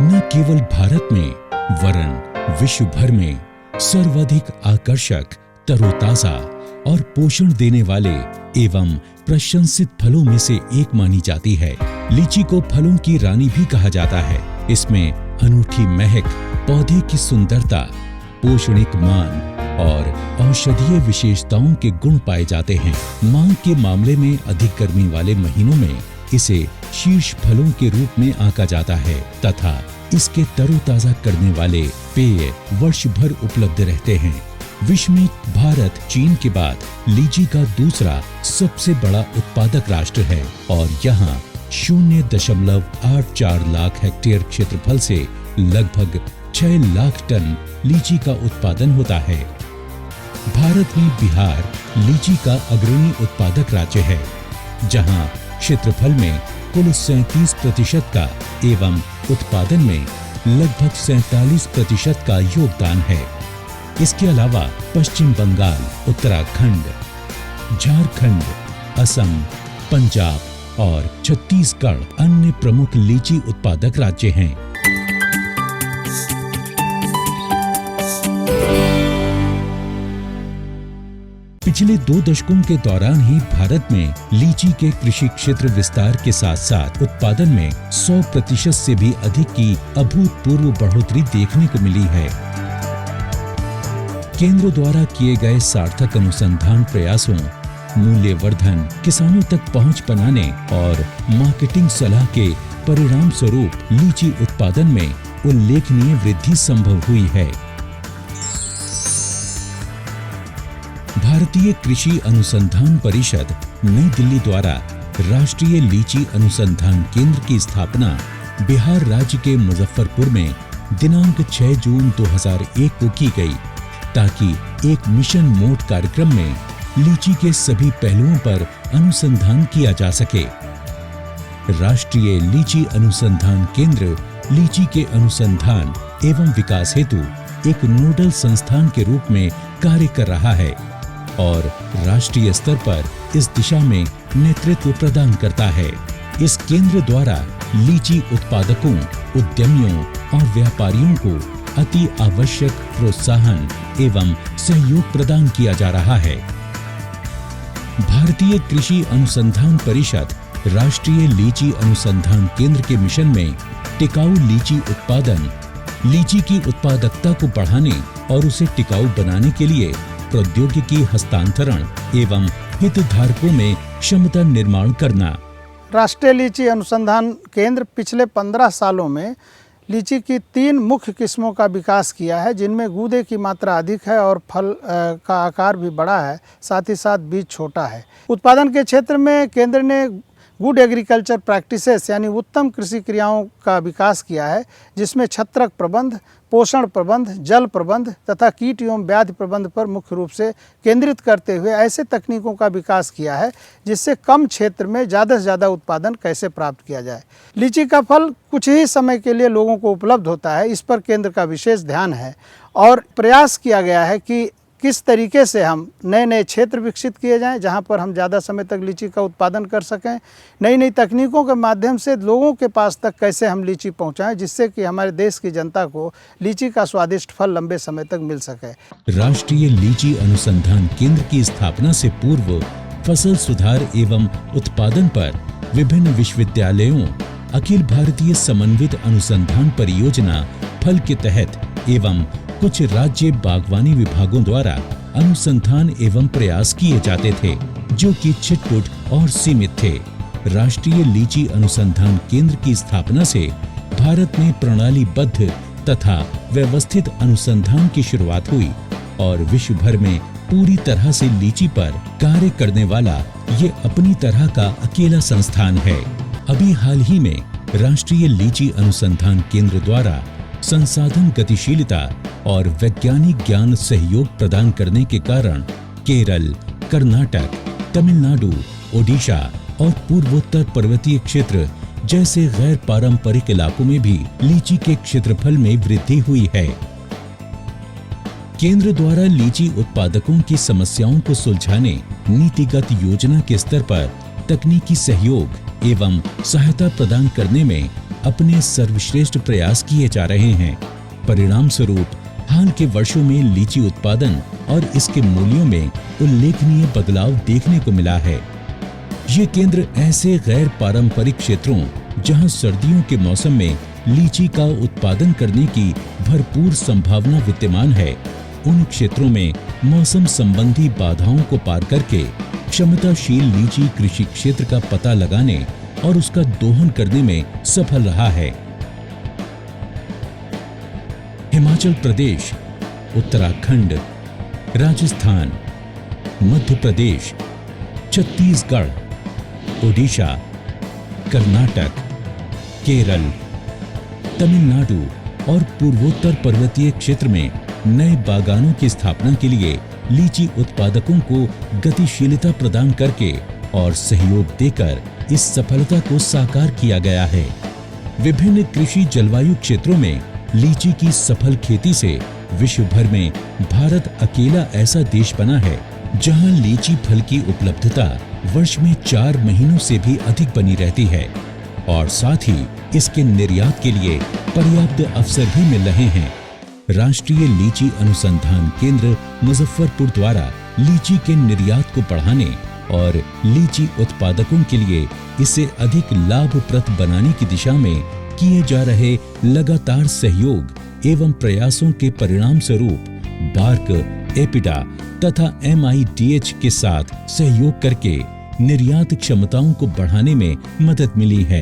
न केवल भारत में वरन विश्व भर में सर्वाधिक आकर्षक, तरोताजा और पोषण देने वाले एवं प्रशंसित फलों में से एक मानी जाती है। लीची को फलों की रानी भी कहा जाता है। इसमें अनूठी महक, पौधे की सुंदरता, पोषणिक मान और औषधीय विशेषताओं के गुण पाए जाते हैं। मांग के मामले में अधिक गर्मी वाले महीनों में इसे शीर्ष फलों के रूप में आंका जाता है तथा इसके तरोताजा करने वाले पेय वर्ष भर उपलब्ध रहते हैं। विश्व में भारत चीन के बाद लीची का दूसरा सबसे बड़ा उत्पादक राष्ट्र है और यहाँ 0.84 लाख हेक्टेयर क्षेत्रफल से लगभग 6 लाख टन लीची का उत्पादन होता है। भारत में बिहार लीची का अग्रणी उत्पादक राज्य है, जहां क्षेत्रफल में कुल 37% का एवं उत्पादन में लगभग 47% का योगदान है। इसके अलावा पश्चिम बंगाल, उत्तराखंड, झारखंड, असम, पंजाब और छत्तीसगढ़ अन्य प्रमुख लीची उत्पादक राज्य हैं। पिछले 2 दशकों के दौरान ही भारत में लीची के कृषि क्षेत्र विस्तार के साथ साथ उत्पादन में 100% से भी अधिक की अभूतपूर्व बढ़ोतरी देखने को मिली है। केंद्र द्वारा किए गए सार्थक अनुसंधान प्रयासों, मूल्यवर्धन, किसानों तक पहुंच बनाने और मार्केटिंग सलाह के परिणाम स्वरूप लीची उत्पादन में उल्लेखनीय वृद्धि संभव हुई है। भारतीय कृषि अनुसंधान परिषद नई दिल्ली द्वारा राष्ट्रीय लीची अनुसंधान केंद्र की स्थापना बिहार राज्य के मुजफ्फरपुर में दिनांक 6 जून 2001 को की गई, ताकि एक मिशन मोड कार्यक्रम में लीची के सभी पहलुओं पर अनुसंधान किया जा सके। राष्ट्रीय लीची अनुसंधान केंद्र लीची के अनुसंधान एवं विकास हेतु एक नोडल संस्थान के रूप में कार्य कर रहा है और राष्ट्रीय स्तर पर इस दिशा में नेतृत्व प्रदान करता है। इस केंद्र द्वारा लीची उत्पादकों, उद्यमियों और व्यापारियों को अति आवश्यक प्रोत्साहन एवं सहयोग प्रदान किया जा रहा है। भारतीय कृषि अनुसंधान परिषद राष्ट्रीय लीची अनुसंधान केंद्र के मिशन में टिकाऊ लीची उत्पादन, लीची की उत्पादकता को बढ़ाने और उसे टिकाऊ बनाने के लिए प्रौद्योगिकी हस्तांतरण एवं हितधारकों में क्षमता निर्माण करना। राष्ट्रीय लीची अनुसंधान केंद्र पिछले 15 सालों में लीची की 3 मुख्य किस्मों का विकास किया है, जिनमें गूदे की मात्रा अधिक है और फल का आकार भी बड़ा है, साथ ही साथ बीज छोटा है। उत्पादन के क्षेत्र में केंद्र ने गुड एग्रीकल्चर प्रैक्टिसेस यानी उत्तम कृषि क्रियाओं का विकास किया है, जिसमें छत्रक प्रबंध, पोषण प्रबंध, जल प्रबंध तथा कीट एवं व्याधि प्रबंध पर मुख्य रूप से केंद्रित करते हुए ऐसे तकनीकों का विकास किया है जिससे कम क्षेत्र में ज़्यादा से ज़्यादा उत्पादन कैसे प्राप्त किया जाए। लीची का फल कुछ ही समय के लिए लोगों को उपलब्ध होता है, इस पर केंद्र का विशेष ध्यान है और प्रयास किया गया है कि किस तरीके से हम नए नए क्षेत्र विकसित किए जाएं जहां पर हम ज़्यादा समय तक लीची का उत्पादन कर सकें। नई नई तकनीकों के माध्यम से लोगों के पास तक कैसे हम लीची पहुंचाएं, जिससे कि हमारे देश की जनता को लीची का स्वादिष्ट फल लंबे समय तक मिल सके। राष्ट्रीय लीची अनुसंधान केंद्र की स्थापना से पूर्व फसल सुधार एवं उत्पादन पर विभिन्न विश्वविद्यालयों, अखिल भारतीय समन्वित अनुसंधान परियोजना फल के तहत एवं कुछ राज्य बागवानी विभागों द्वारा अनुसंधान एवं प्रयास किए जाते थे, जो कि छिटपुट और सीमित थे। राष्ट्रीय लीची अनुसंधान केंद्र की स्थापना से भारत में प्रणालीबद्ध तथा व्यवस्थित अनुसंधान की शुरुआत हुई और विश्व भर में पूरी तरह से लीची पर कार्य करने वाला ये अपनी तरह का अकेला संस्थान है। अभी हाल ही में राष्ट्रीय लीची अनुसंधान केंद्र द्वारा संसाधन गतिशीलता और वैज्ञानिक ज्ञान सहयोग प्रदान करने के कारण केरल, कर्नाटक, तमिलनाडु, ओडिशा और पूर्वोत्तर पर्वतीय क्षेत्र जैसे गैर पारंपरिक इलाकों में भी लीची के क्षेत्रफल में वृद्धि हुई है। केंद्र द्वारा लीची उत्पादकों की समस्याओं को सुलझाने नीतिगत योजना के स्तर पर तकनीकी सहयोग एवं सहायता प्रदान करने में अपने सर्वश्रेष्ठ प्रयास किए जा रहे हैं। परिणाम स्वरूप हाल के वर्षों में लीची उत्पादन और इसके मूल्यों में उल्लेखनीय बदलाव देखने को मिला है। ये केंद्र ऐसे गैर पारंपरिक क्षेत्रों जहां सर्दियों के मौसम में लीची का उत्पादन करने की भरपूर संभावना विद्यमान है, उन क्षेत्रों में मौसम संबंधी बाधाओं को पार करके क्षमताशील लीची कृषि क्षेत्र का पता लगाने और उसका दोहन करने में सफल रहा है। हिमाचल प्रदेश, उत्तराखंड, राजस्थान, मध्य प्रदेश, छत्तीसगढ़, ओडिशा, कर्नाटक, केरल, तमिलनाडु और पूर्वोत्तर पर्वतीय क्षेत्र में नए बागानों की स्थापना के लिए लीची उत्पादकों को गतिशीलता प्रदान करके और सहयोग देकर इस सफलता को साकार किया गया है। विभिन्न कृषि जलवायु क्षेत्रों में लीची की सफल खेती से विश्व भर में भारत अकेला ऐसा देश बना है जहां लीची फल की उपलब्धता वर्ष में 4 महीनों से भी अधिक बनी रहती है और साथ ही इसके निर्यात के लिए पर्याप्त अवसर भी मिल रहे हैं। राष्ट्रीय लीची अनुसंधान केंद्र मुजफ्फरपुर द्वारा लीची के निर्यात को बढ़ाने और लीची उत्पादकों के लिए इसे अधिक लाभप्रद बनाने की दिशा में किए जा रहे लगातार सहयोग एवं प्रयासों के परिणाम स्वरूप बार्क, एपिडा तथा MIDH के साथ सहयोग करके निर्यात क्षमताओं को बढ़ाने में मदद मिली है।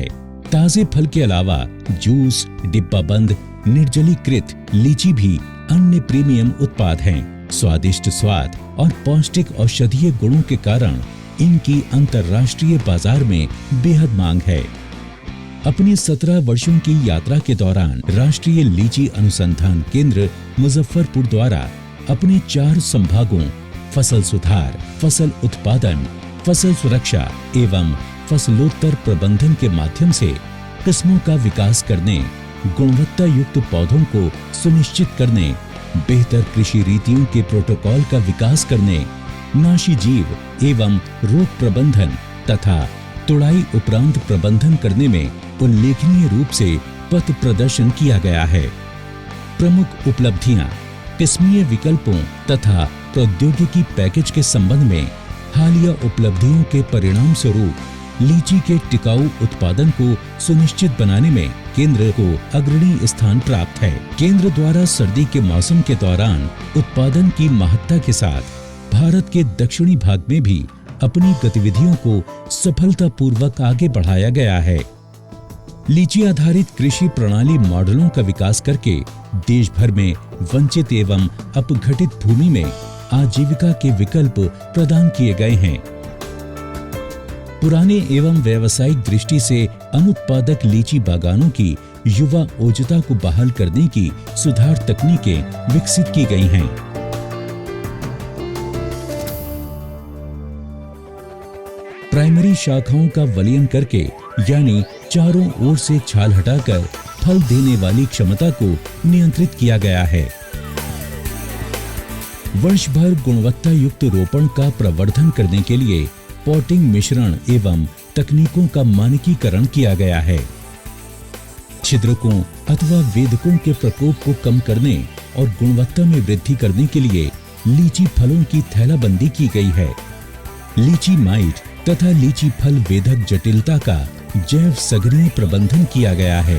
ताजे फल के अलावा जूस, डिब्बाबंद, निर्जलीकृत लीची भी अन्य प्रीमियम उत्पाद हैं। स्वादिष्ट स्वाद और पौष्टिक औषधीय गुणों के कारण इनकी अंतर्राष्ट्रीय बाजार में बेहद मांग है। अपनी 17 वर्षों की यात्रा के दौरान राष्ट्रीय लीची अनुसंधान केंद्र मुजफ्फरपुर द्वारा अपने 4 संभागों फसल सुधार, फसल उत्पादन, फसल सुरक्षा एवं फसलोत्तर प्रबंधन के माध्यम से किस्मों का विकास करने, गुणवत्ता युक्त पौधों को सुनिश्चित करने, बेहतर कृषि रीतियों के प्रोटोकॉल का विकास करने, नाशी जीव एवं रोग प्रबंधन तथा तुड़ाई उपरांत प्रबंधन करने में उल्लेखनीय रूप से पथ प्रदर्शन किया गया है। प्रमुख उपलब्धियां, किस्मीय विकल्पों तथा प्रौद्योगिकी पैकेज के संबंध में हालिया उपलब्धियों के परिणाम स्वरूप लीची के टिकाऊ उत्पादन को सुनिश्चित बनाने में केंद्र को अग्रणी स्थान प्राप्त है। केंद्र द्वारा सर्दी के मौसम के दौरान उत्पादन की महत्ता के साथ भारत के दक्षिणी भाग में भी अपनी गतिविधियों को सफलतापूर्वक आगे बढ़ाया गया है। लीची आधारित कृषि प्रणाली मॉडलों का विकास करके देश भर में वंचित एवं अपघटित भूमि में आजीविका के विकल्प प्रदान किए गए हैं। पुराने एवं व्यावसायिक दृष्टि से अनुत्पादक लीची बागानों की युवा ओजता को बहाल करने की सुधार तकनीकें विकसित की गई हैं। प्राइमरी शाखाओं का वलयन करके यानी चारों ओर से छाल हटाकर फल देने वाली क्षमता को नियंत्रित किया गया है। वर्ष भर गुणवत्ता युक्त रोपण का प्रवर्धन करने के लिए पॉटिंग मिश्रण एवं तकनीकों का मानकीकरण किया गया है। छिद्रकों अथवा वेदकों के प्रकोप को कम करने और गुणवत्ता में वृद्धि करने के लिए लीची फलों की थैलाबंदी की गई है। लीची माइट तथा लीची फल वेदक जटिलता का जैव सघनीय प्रबंधन किया गया है।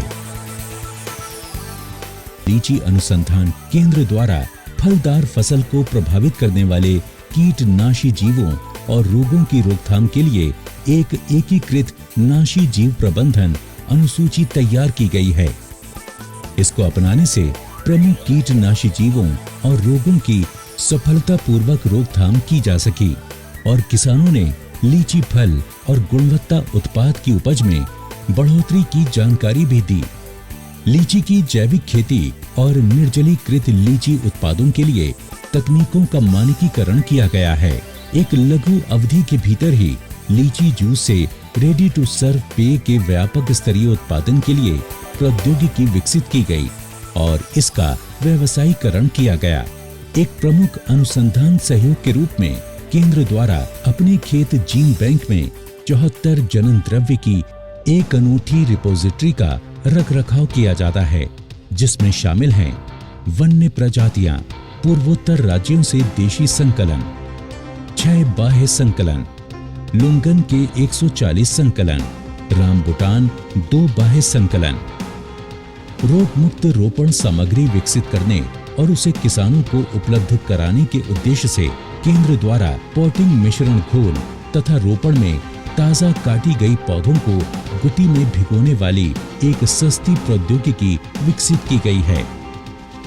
लीची अनुसंधान केंद्र द्वारा फलदार फसल को प्रभावित करने वाले कीटनाशी जीवों और रोगों की रोकथाम के लिए एक एकीकृत नाशी जीव प्रबंधन अनुसूची तैयार की गई है। इसको अपनाने से प्रमुख कीटनाशी जीवों और रोगों की सफलतापूर्वक रोकथाम की जा सकी और किसानों ने लीची फल और गुणवत्ता उत्पाद की उपज में बढ़ोतरी की जानकारी भी दी। लीची की जैविक खेती और निर्जलीकृत लीची उत्पादों के लिए तकनीकों का मानकीकरण किया गया है। एक लघु अवधि के भीतर ही लीची जूस से रेडी टू सर्व पेय के व्यापक स्तरीय उत्पादन के लिए प्रौद्योगिकी विकसित की गई और इसका व्यवसायीकरण किया गया। एक प्रमुख अनुसंधान सहयोग के रूप में केंद्र द्वारा अपने खेत जीन बैंक में 74 जनन द्रव्य की एक अनूठी रिपोजिटरी का रखरखाव किया जाता है, जिसमें शामिल हैं वन्य प्रजातियां, पूर्वोत्तर राज्यों से देशी संकलन, 6 बाह्य संकलन, लुंगन के 140 संकलन, रामबुटान 2 बाह्य संकलन। रोग मुक्त रोपण सामग्री विकसित करने और उसे किसानों को उपलब्ध कराने के उद्देश्य से केंद्र द्वारा पॉटिंग मिश्रण घोल तथा रोपण में ताजा काटी गई पौधों को गुटी में भिगोने वाली एक सस्ती प्रौद्योगिकी विकसित की गई है।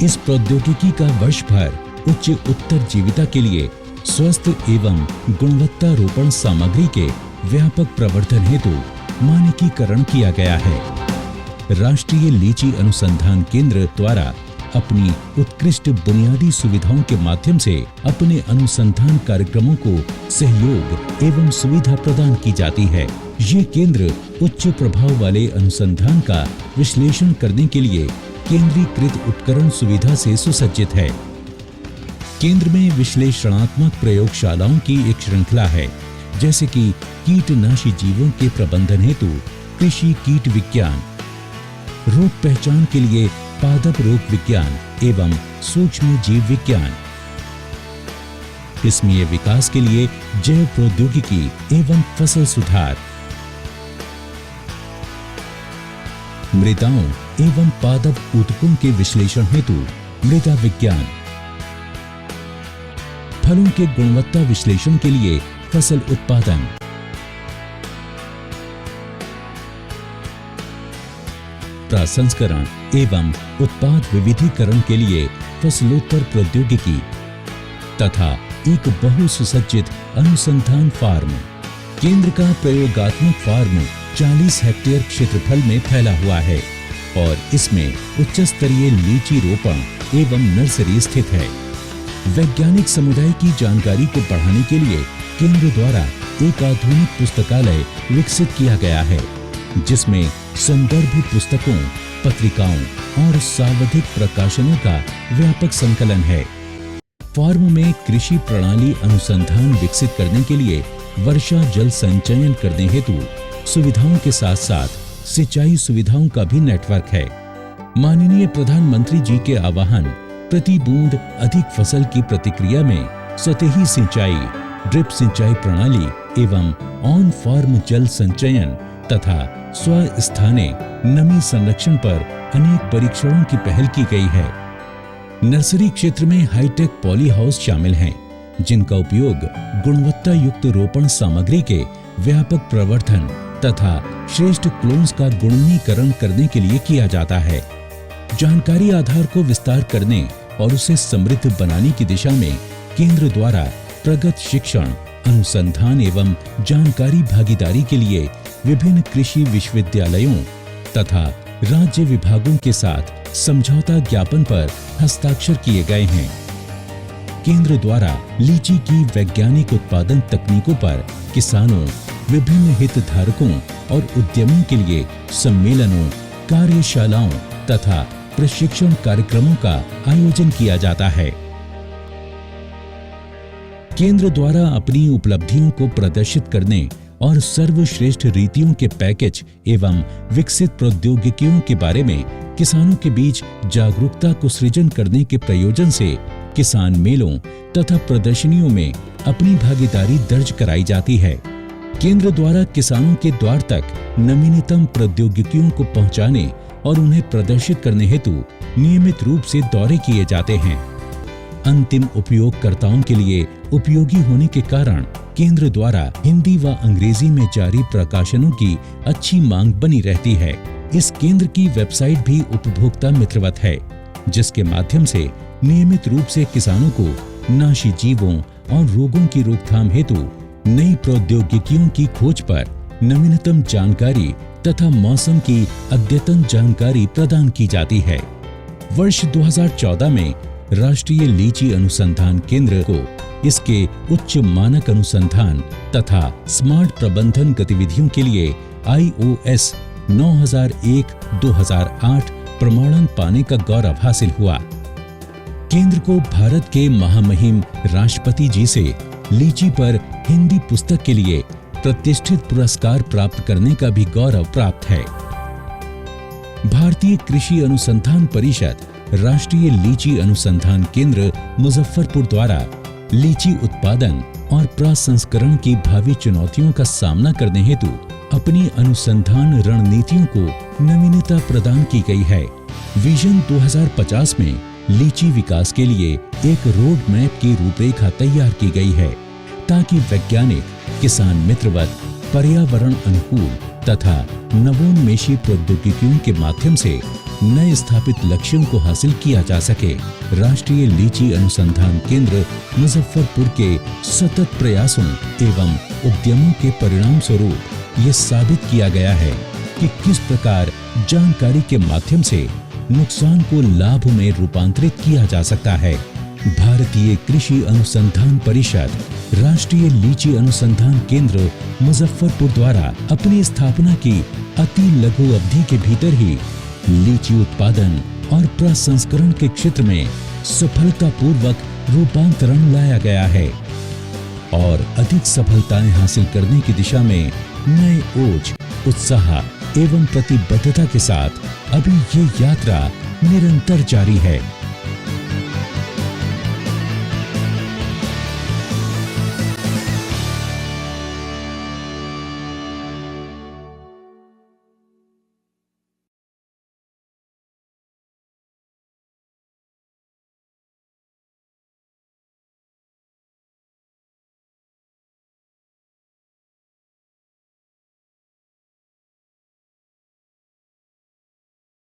इस प्रौद्योगिकी का वर्ष भर उच्च उत्तरजीविता के लिए स्वस्थ एवं गुणवत्ता रोपण सामग्री के व्यापक प्रवर्धन हेतु मानकीकरण किया गया है। राष्ट्रीय लीची अनुसंधान केंद्र द्वारा अपनी उत्कृष्ट बुनियादी सुविधाओं के माध्यम से अपने अनुसंधान कार्यक्रमों को सहयोग एवं सुविधा प्रदान की जाती है। ये केंद्र उच्च प्रभाव वाले अनुसंधान का विश्लेषण करने के लिए केंद्रीकृत उपकरण सुविधा से सुसज्जित है। केंद्र में विश्लेषणात्मक प्रयोगशालाओं की एक श्रृंखला है, जैसे कि कीटनाशी जीवों के प्रबंधन हेतु कृषि कीट विज्ञान, रोग पहचान के लिए पादप रोग विज्ञान एवं सूक्ष्म जीव विज्ञान, इसमें विकास के लिए जैव प्रौद्योगिकी एवं फसल सुधार, मृदाओं एवं पादप ऊतकों के विश्लेषण हेतु मृदा विज्ञान, फलों के गुणवत्ता विश्लेषण के लिए फसल उत्पादन, प्रसंस्करण एवं उत्पाद विविधीकरण के लिए फसलोत्तर प्रौद्योगिकी तथा एक बहुसुसज्जित अनुसंधान फार्म। केंद्र का प्रयोगात्मक फार्म 40 हेक्टेयर क्षेत्रफल में फैला हुआ है और इसमें उच्च स्तरीय लीची रोपण एवं नर्सरी स्थित है। वैज्ञानिक समुदाय की जानकारी को बढ़ाने के लिए केंद्र द्वारा एक आधुनिक पुस्तकालय विकसित किया गया है, जिसमें संदर्भित पुस्तकों, पत्रिकाओं और सावधिक प्रकाशनों का व्यापक संकलन है। फार्म में कृषि प्रणाली अनुसंधान विकसित करने के लिए वर्षा जल संचयन करने हेतु सुविधाओं के साथ साथ सिंचाई सुविधाओं का भी नेटवर्क है। माननीय प्रधानमंत्री जी के आह्वान प्रति बूंद अधिक फसल की प्रतिक्रिया में सतही सिंचाई, ड्रिप सिंचाई प्रणाली एवं ऑन फार्म जल संचयन तथा स्वस्थाने नमी संरक्षण पर अनेक परीक्षणों की पहल की गई है। नर्सरी क्षेत्र में हाईटेक पॉली हाउस शामिल हैं, जिनका उपयोग गुणवत्ता युक्त रोपण सामग्री के व्यापक प्रवर्धन तथा श्रेष्ठ क्लोन्स का गुणनीकरण करने के लिए किया जाता है। जानकारी आधार को विस्तार करने और उसे समृद्ध बनाने की दिशा में केंद्र द्वारा प्रगत शिक्षण, अनुसंधान एवं जानकारी भागीदारी के लिए विभिन्न कृषि विश्वविद्यालयों तथा राज्य विभागों के साथ समझौता ज्ञापन पर हस्ताक्षर किए गए हैं। केंद्र द्वारा लीची की वैज्ञानिक उत्पादन तकनीकों पर किसानों, विभिन्न हितधारकों और उद्यमियों के लिए सम्मेलनों, कार्यशालाओं तथा प्रशिक्षण कार्यक्रमों का आयोजन किया जाता है। केंद्र द्वारा अपनी उपलब्धियों को प्रदर्शित करने और सर्वश्रेष्ठ रीतियों के पैकेज एवं विकसित प्रौद्योगिकियों के बारे में किसानों के बीच जागरूकता को सृजन करने के प्रयोजन से किसान मेलों तथा प्रदर्शनियों में अपनी भागीदारी दर्ज कराई जाती है। केंद्र द्वारा किसानों के द्वार तक नवीनतम प्रौद्योगिकियों को पहुंचाने और उन्हें प्रदर्शित करने हेतु नियमित रूप से दौरे किए जाते हैं। अंतिम उपयोगकर्ताओं के लिए उपयोगी होने के कारण केंद्र द्वारा हिंदी व अंग्रेजी में जारी प्रकाशनों की अच्छी मांग बनी रहती है। इस केंद्र की वेबसाइट भी उपभोक्ता मित्रवत है, जिसके माध्यम से नियमित रूप से किसानों को नाशी जीवों और रोगों की रोकथाम हेतु नई प्रौद्योगिकियों की खोज पर नवीनतम जानकारी तथा मौसम की अद्यतन जानकारी प्रदान की जाती है। वर्ष 2014 में राष्ट्रीय लीची अनुसंधान केंद्र को इसके उच्च मानक अनुसंधान तथा स्मार्ट प्रबंधन गतिविधियों के लिए iOS 9001-2008 प्रमाणन पाने का गौरव हासिल हुआ। केंद्र को भारत के महामहिम राष्ट्रपति जी से लीची पर हिंदी पुस्तक के लिए प्रतिष्ठित पुरस्कार प्राप्त करने का भी गौरव प्राप्त है। भारतीय कृषि अनुसंधान परिषद राष्ट्रीय लीची अनुसंधान केंद्र मुजफ्फरपुर द्वारा लीची उत्पादन और प्रसंस्करण की भावी चुनौतियों का सामना करने हेतु अपनी अनुसंधान रणनीतियों को नवीनता प्रदान की गई है। विजन 2050 में लीची विकास के लिए एक रोड मैप की रूपरेखा तैयार की गई है, ताकि वैज्ञानिक, किसान मित्रवत, पर्यावरण अनुकूल तथा नवोन्मेषी प्रौद्योगिकियों के माध्यम से नए स्थापित लक्ष्यों को हासिल किया जा सके। राष्ट्रीय लीची अनुसंधान केंद्र मुजफ्फरपुर के सतत प्रयासों एवं उद्यमों के परिणाम स्वरूप ये साबित किया गया है कि किस प्रकार जानकारी के माध्यम से नुकसान को लाभ में रूपांतरित किया जा सकता है। भारतीय कृषि अनुसंधान परिषद राष्ट्रीय लीची अनुसंधान केंद्र मुजफ्फरपुर द्वारा अपनी स्थापना की अति लघु अवधि के भीतर ही लीची उत्पादन और प्रसंस्करण के क्षेत्र में सफलतापूर्वक रूपांतरण लाया गया है और अधिक सफलताएं हासिल करने की दिशा में नए ओज, उत्साह एवं प्रतिबद्धता के साथ अभी ये यात्रा निरंतर जारी है।